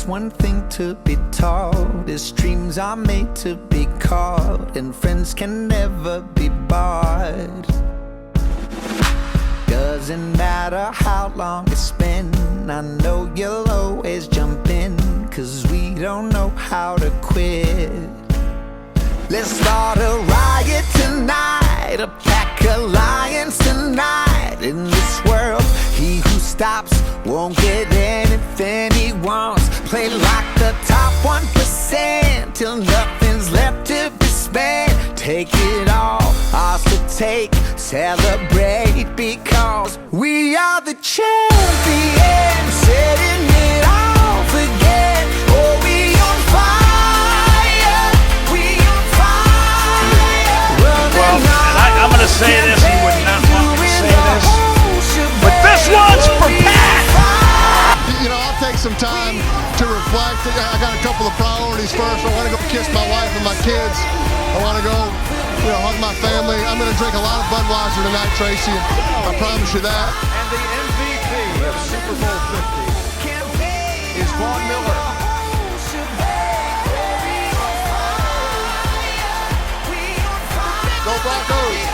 There's one thing to be taught, is dreams are made to be caught, and friends can never be bought. Doesn't matter how long it's been, I know you'll always jump in, 'cause we don't know how to quit. Let's start a riot tonight, a pack of lions tonight. In this world, he who stops won't get anything he wants. Play like the top 1% till nothing's left to be spent. Take it all, ours to take, celebrate because we are the champions, setting it off again. Oh, we on fire, we on fire. Well, and I'm going to say this, he would not want me to say this, but this one's for Pat. You know, I'll take some time to reflect. I got a couple of priorities first. I want to go kiss my wife and my kids. I want to go, hug my family. I'm going to drink a lot of Budweiser tonight, Tracy. I promise you that. And the MVP of Super Bowl 50 is Von Miller. Go Broncos.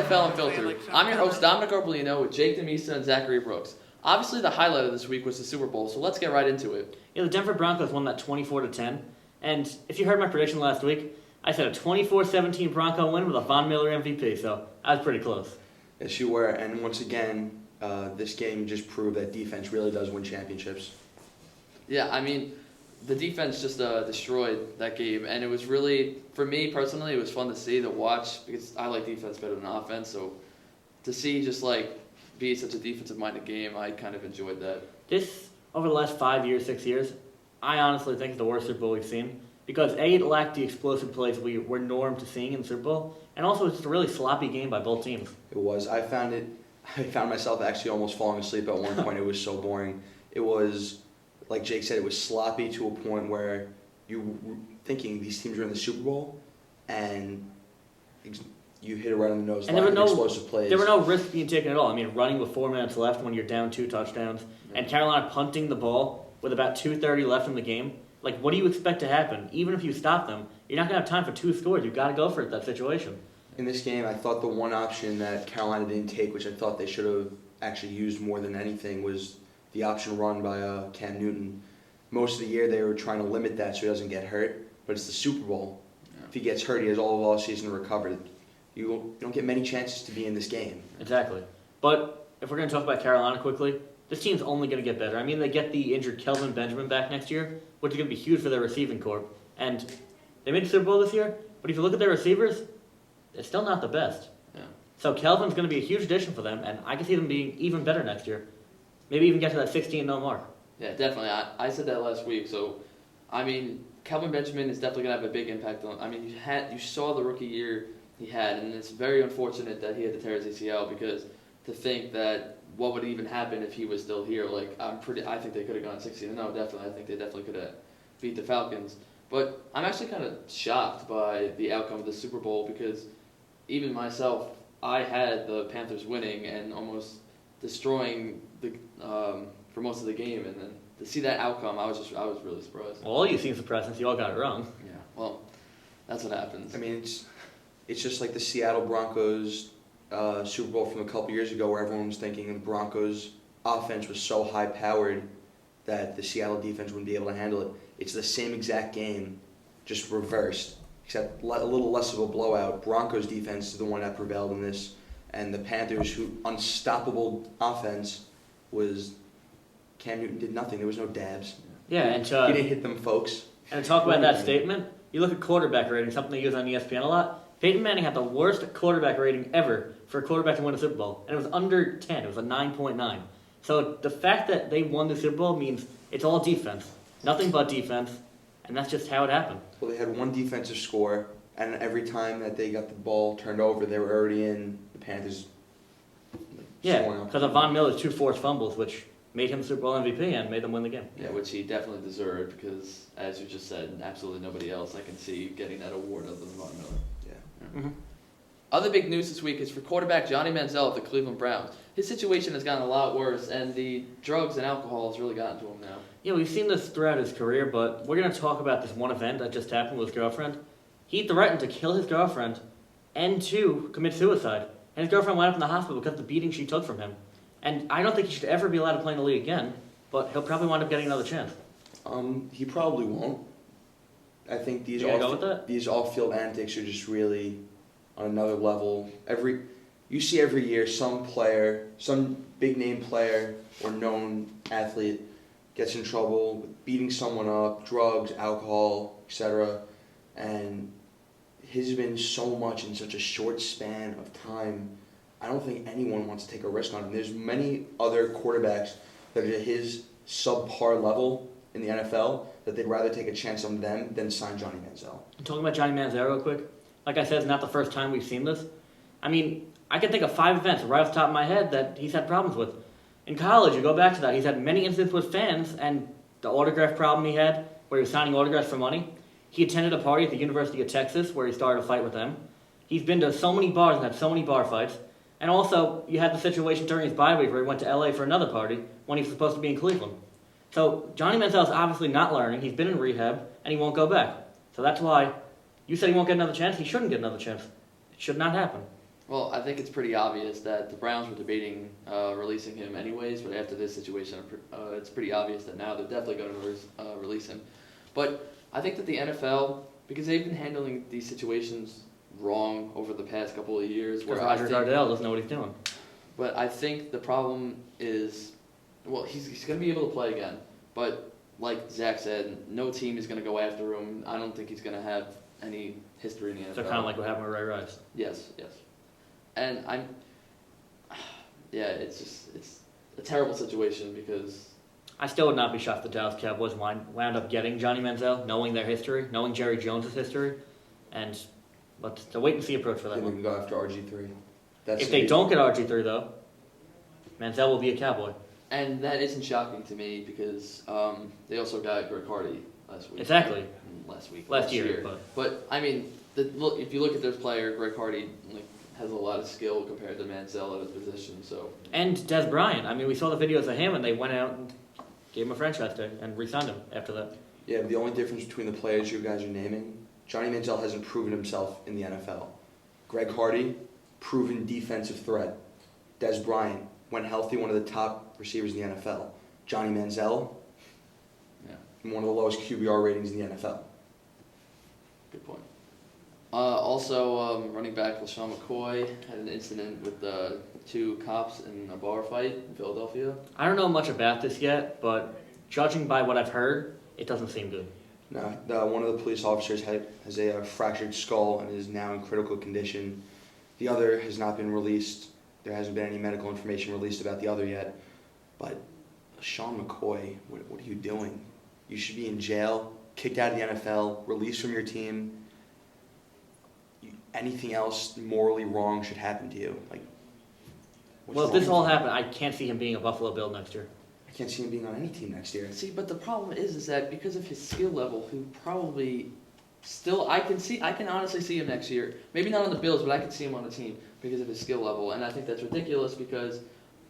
Unfiltered. I'm your host, Dominick Arbolino, with Jake DiMisa and Zachary Brooks. Obviously, the highlight of this week was the Super Bowl, so let's get right into it. Yeah, the Denver Broncos won that 24-10, and if you heard my prediction last week, I said a 24-17 Bronco win with a Von Miller MVP, so I was pretty close. Yes, you were, and once again, this game just proved that defense really does win championships. Yeah, I mean, the defense just destroyed that game, and it was really, for me personally, it was fun to see, to watch, because I like defense better than offense, so to see just be such a defensive-minded game, I kind of enjoyed that. This, over the last 5 years, 6 years, I honestly think is the worst Super Bowl we've seen, because A, it lacked the explosive plays we were normed to seeing in the Super Bowl, and also it's just a really sloppy game by both teams. It was. I found myself actually almost falling asleep at one point. It was so boring. It was, like Jake said, it was sloppy to a point where you were thinking these teams are in the Super Bowl, and you hit it right on the nose. And there were no explosive plays. There were no risks being taken at all. I mean, running with 4 minutes left when you're down 2 touchdowns, and Carolina punting the ball with about 2:30 left in the game. Like, what do you expect to happen? Even if you stop them, you're not going to have time for 2 scores. You've got to go for it, that situation. In this game, I thought the one option that Carolina didn't take, which I thought they should have actually used more than anything, was the option run by Cam Newton. Most of the year, they were trying to limit that so he doesn't get hurt, but it's the Super Bowl. Yeah. If he gets hurt, he has all of season to recover. You don't get many chances to be in this game. Exactly. But if we're going to talk about Carolina quickly, this team's only going to get better. I mean, they get the injured Kelvin Benjamin back next year, which is going to be huge for their receiving corps. And they made the Super Bowl this year, but if you look at their receivers, they're still not the best. Yeah. So Kelvin's going to be a huge addition for them, and I can see them being even better next year. Maybe even get to that 16-0 mark. Yeah, definitely. I said that last week. So, I mean, Kelvin Benjamin is definitely going to have a big impact on. I mean, you saw the rookie year he had, and it's very unfortunate that he had to tear his ACL, because to think that what would even happen if he was still here, I think they could have gone 16-0. Definitely, I think they definitely could have beat the Falcons. But I'm actually kind of shocked by the outcome of the Super Bowl, because even myself, I had the Panthers winning and almost destroying for most of the game, and then to see that outcome, I was really surprised. Well, all you seem surprised since you all got it wrong. Yeah, well, that's what happens. I mean, it's just like the Seattle Broncos Super Bowl from a couple years ago, where everyone was thinking the Broncos' offense was so high-powered that the Seattle defense wouldn't be able to handle it. It's the same exact game, just reversed, except a little less of a blowout. Broncos' defense is the one that prevailed in this, and the Panthers, who unstoppable offense, was Cam Newton did nothing. There was no dabs. Yeah, and he didn't hit them, folks. And to talk about that statement, you look at quarterback rating, something they use on ESPN a lot. Peyton Manning had the worst quarterback rating ever for a quarterback to win a Super Bowl, and it was under 10. It was a 9.9. So the fact that they won the Super Bowl means it's all defense, nothing but defense, and that's just how it happened. Well, they had one defensive score, And every time that they got the ball turned over, they were already in the Panthers. Yeah, because of Von Miller's 2 forced fumbles, which made him Super Bowl MVP and made them win the game. Yeah, which he definitely deserved because, as you just said, absolutely nobody else I can see getting that award other than Von Miller. Yeah. Mm-hmm. Other big news this week is for quarterback Johnny Manziel of the Cleveland Browns. His situation has gotten a lot worse, and the drugs and alcohol has really gotten to him now. Yeah, we've seen this throughout his career, but we're going to talk about this one event that just happened with his girlfriend. He threatened to kill his girlfriend and to commit suicide. And his girlfriend wound up in the hospital because of the beating she took from him. And I don't think he should ever be allowed to play in the league again, but he'll probably wind up getting another chance. He probably won't. I think these off-field antics are just really on another level. You see every year some big name player or known athlete gets in trouble with beating someone up, drugs, alcohol, etc. And his has been so much in such a short span of time. I don't think anyone wants to take a risk on him. There's many other quarterbacks that are at his subpar level in the NFL that they'd rather take a chance on them than sign Johnny Manziel. Talking about Johnny Manziel real quick, like I said, it's not the first time we've seen this. I mean, I can think of 5 events right off the top of my head that he's had problems with. In college, you go back to that, he's had many incidents with fans and the autograph problem he had where he was signing autographs for money. He attended a party at the University of Texas where he started a fight with them. He's been to so many bars and had so many bar fights. And also, you had the situation during his bye week where he went to LA for another party when he was supposed to be in Cleveland. So Johnny Manziel is obviously not learning. He's been in rehab, and he won't go back. So that's why you said he won't get another chance. He shouldn't get another chance. It should not happen. Well, I think it's pretty obvious that the Browns were debating releasing him anyways, but after this situation, it's pretty obvious that now they're definitely going to release him. But I think that the NFL, because they've been handling these situations wrong over the past couple of years. Because Roger Goodell doesn't know what he's doing. But I think the problem is, well, he's going to be able to play again. But like Zach said, no team is going to go after him. I don't think he's going to have any history in the NFL. So kind of like what happened with Ray Rice. Yes. And it's a terrible situation because I still would not be shocked if the Dallas Cowboys wound up getting Johnny Manziel, knowing their history, knowing Jerry Jones' history, but it's a wait-and-see approach for that Then we one. can go after RG3. If they don't get RG3, though, Manziel will be a Cowboy. And that isn't shocking to me because they also got Greg Hardy last week. Exactly. Last year. But I mean, if you look at this player, Greg Hardy has a lot of skill compared to Manziel at his position. So. And Dez Bryant. I mean, we saw the videos of him, and they went out and gave him a franchise tag and re-signed him after that. Yeah, the only difference between the players you guys are naming, Johnny Manziel hasn't proven himself in the NFL. Greg Hardy, proven defensive threat. Dez Bryant, when healthy, one of the top receivers in the NFL. Johnny Manziel, one of the lowest QBR ratings in the NFL. Good point. Also, running back LaShawn McCoy had an incident with 2 cops in a bar fight in Philadelphia. I don't know much about this yet, but judging by what I've heard, it doesn't seem good. No, one of the police officers has a fractured skull and is now in critical condition. The other has not been released. There hasn't been any medical information released about the other yet. But Sean McCoy, what are you doing? You should be in jail, kicked out of the NFL, released from your team. Anything else morally wrong should happen to you. Well, if this all happened, I can't see him being a Buffalo Bill next year. I can't see him being on any team next year. See, but the problem is that because of his skill level, he probably still I can honestly see him next year. Maybe not on the Bills, but I can see him on a team because of his skill level. And I think that's ridiculous because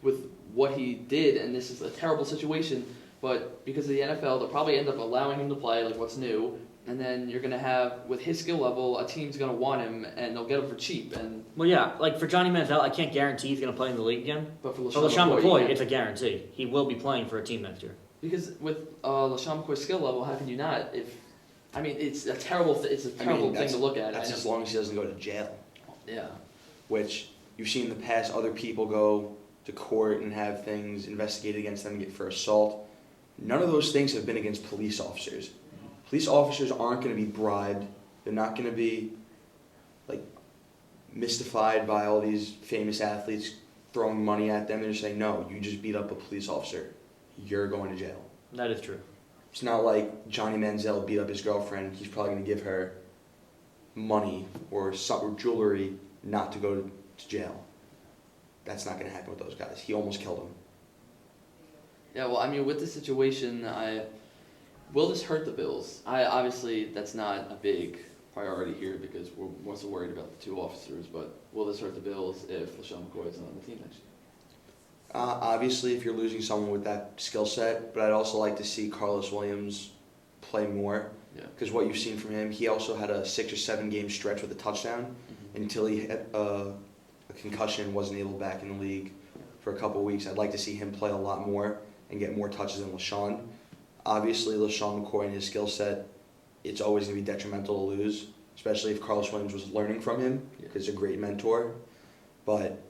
with what he did, and this is a terrible situation, but because of the NFL, they'll probably end up allowing him to play, like what's new. And then you're going to have, with his skill level, a team's going to want him, and they'll get him for cheap. And well, yeah, like for Johnny Manziel, I can't guarantee he's going to play in the league again. But for LaShawn McCoy, it's a guarantee. He will be playing for a team next year. Because with LaShawn McCoy's skill level, how can you not? It's a terrible thing to look at. That's as long as he doesn't go to jail. Yeah. Which you've seen in the past, other people go to court and have things investigated against them for assault. None of those things have been against police officers. Police officers aren't going to be bribed. They're not going to be mystified by all these famous athletes throwing money at them. They're just saying, no, you just beat up a police officer. You're going to jail. That is true. It's not like Johnny Manziel beat up his girlfriend. He's probably going to give her money or jewelry not to go to jail. That's not going to happen with those guys. He almost killed him. Yeah, well, I mean, with the situation, will this hurt the Bills? Obviously, that's not a big priority here because we're more so worried about the two officers, but will this hurt the Bills if LaShawn McCoy is not on the team next year? Obviously, if you're losing someone with that skill set, but I'd also like to see Carlos Williams play more. Yeah. Because what you've seen from him, he also had a 6 or 7 game stretch with a touchdown until he had a concussion, wasn't able back in the league for a couple of weeks. I'd like to see him play a lot more and get more touches than LaShawn. Obviously, LaShawn McCoy and his skill set, it's always going to be detrimental to lose, especially if Carlos Williams was learning from him because he's a great mentor. But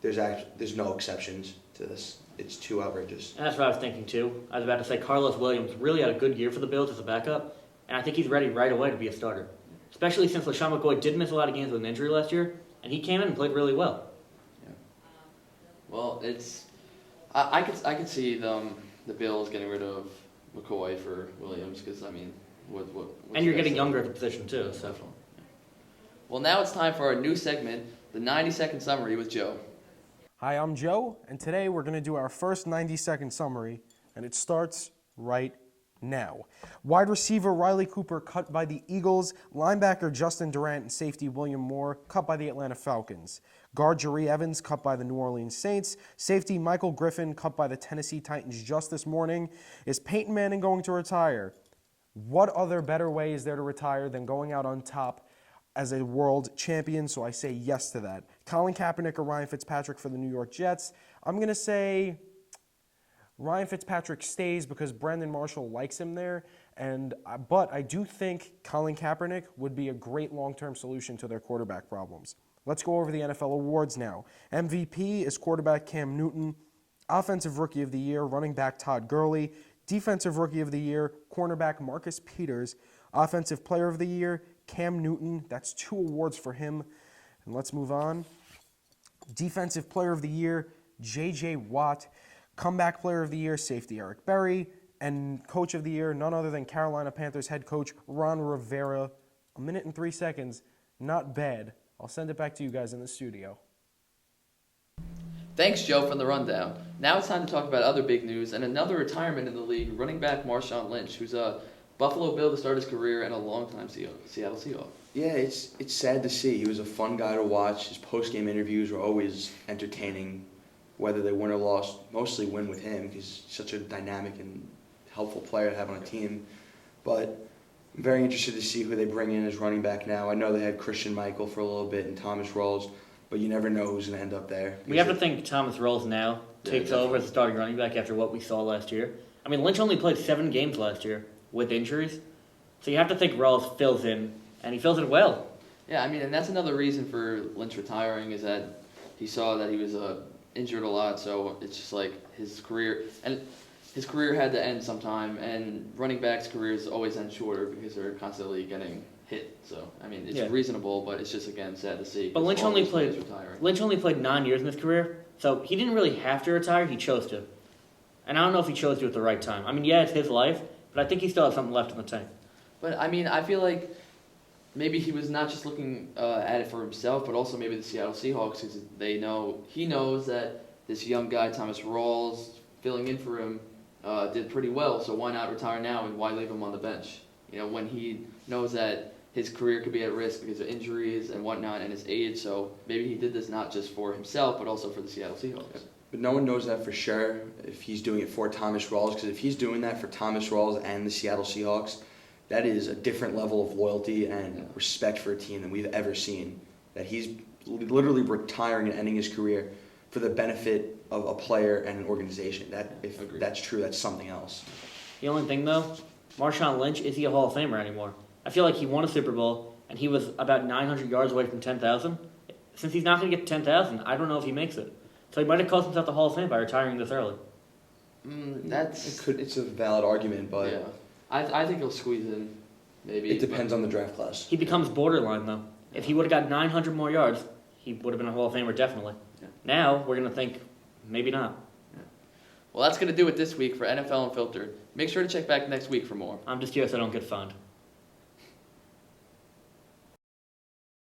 there's no exceptions to this. It's too outrageous. And that's what I was thinking too. I was about to say Carlos Williams really had a good year for the Bills as a backup, and I think he's ready right away to be a starter. Especially since LaShawn McCoy did miss a lot of games with an injury last year, and he came in and played really well. Yeah. Well, I could see the Bills getting rid of McCoy for Williams because I mean, what and you're getting younger at the position too. So. Definitely. Well, now it's time for our new segment, the 90-second summary with Joe. Hi, I'm Joe, and today we're going to do our first 90-second summary, and it starts right now. Wide receiver Riley Cooper cut by the Eagles, linebacker Justin Durant and safety William Moore cut by the Atlanta Falcons. Guard Jerry Evans cut by the New Orleans Saints, safety Michael Griffin cut by the Tennessee Titans just this morning. Is Peyton Manning going to retire? What other better way is there to retire than going out on top as a world champion? So I say yes to that. Colin Kaepernick or Ryan Fitzpatrick for the New York Jets? I'm going to say Ryan Fitzpatrick stays because Brandon Marshall likes him there. But I do think Colin Kaepernick would be a great long-term solution to their quarterback problems. Let's go over the NFL awards now. MVP is quarterback Cam Newton. Offensive Rookie of the Year, running back Todd Gurley. Defensive Rookie of the Year, cornerback Marcus Peters. Offensive Player of the Year, Cam Newton. That's 2 awards for him. And let's move on. Defensive Player of the Year, J.J. Watt. Comeback Player of the Year, safety Eric Berry. And Coach of the Year, none other than Carolina Panthers head coach Ron Rivera. 1 minute and 3 seconds. Not bad. I'll send it back to you guys in the studio. Thanks, Joe, for the rundown. Now it's time to talk about other big news and another retirement in the league, running back Marshawn Lynch, who's a Buffalo Bill to start his career and a longtime Seattle Seahawk. Yeah, it's sad to see. He was a fun guy to watch. His post-game interviews were always entertaining, whether they win or lost. Mostly win with him because he's such a dynamic and helpful player to have on a team. But I'm very interested to see who they bring in as running back now. I know they had Christian Michael for a little bit and Thomas Rawls, but you never know who's going to end up there. We have to think Thomas Rawls now takes over as the starting running back after what we saw last year. I mean, Lynch only played 7 games last year with injuries. So you have to think Rawls fills in, and he fills it well. Yeah, I mean, and that's another reason for Lynch retiring is that he saw that he was injured a lot, so it's just like his career had to end sometime, and running backs' careers always end shorter because they're constantly getting hit. So, I mean, it's reasonable, but it's just, again, sad to see. But Lynch only played 9 years in his career, so he didn't really have to retire. He chose to. And I don't know if he chose to at the right time. I mean, yeah, it's his life, but I think he still has something left in the tank. But, I mean, I feel like maybe he was not just looking at it for himself, but also maybe the Seattle Seahawks, because he knows that this young guy, Thomas Rawls, filling in for him, did pretty well, so why not retire now and why leave him on the bench? You know, when he knows that his career could be at risk because of injuries and whatnot and his age, so maybe he did this not just for himself, but also for the Seattle Seahawks. But no one knows that for sure if he's doing it for Thomas Rawls, because if he's doing that for Thomas Rawls and the Seattle Seahawks, that is a different level of loyalty and respect for a team than we've ever seen. That he's literally retiring and ending his career for the benefit of a player and an organization. If that's true, that's something else. The only thing, though, Marshawn Lynch, is he a Hall of Famer anymore? I feel like he won a Super Bowl, and he was about 900 yards away from 10,000. Since he's not going to get to 10,000, I don't know if he makes it. So he might have cost himself the Hall of Fame by retiring this early. It's a valid argument, but yeah, I think he'll squeeze in. Maybe it depends on the draft class. He becomes borderline, though. If he would have got 900 more yards, he would have been a Hall of Famer, definitely. Yeah. Now, we're going to think, maybe not. Yeah. Well, that's going to do it this week for NFL Unfiltered. Make sure to check back next week for more. I'm just here so I don't get fined.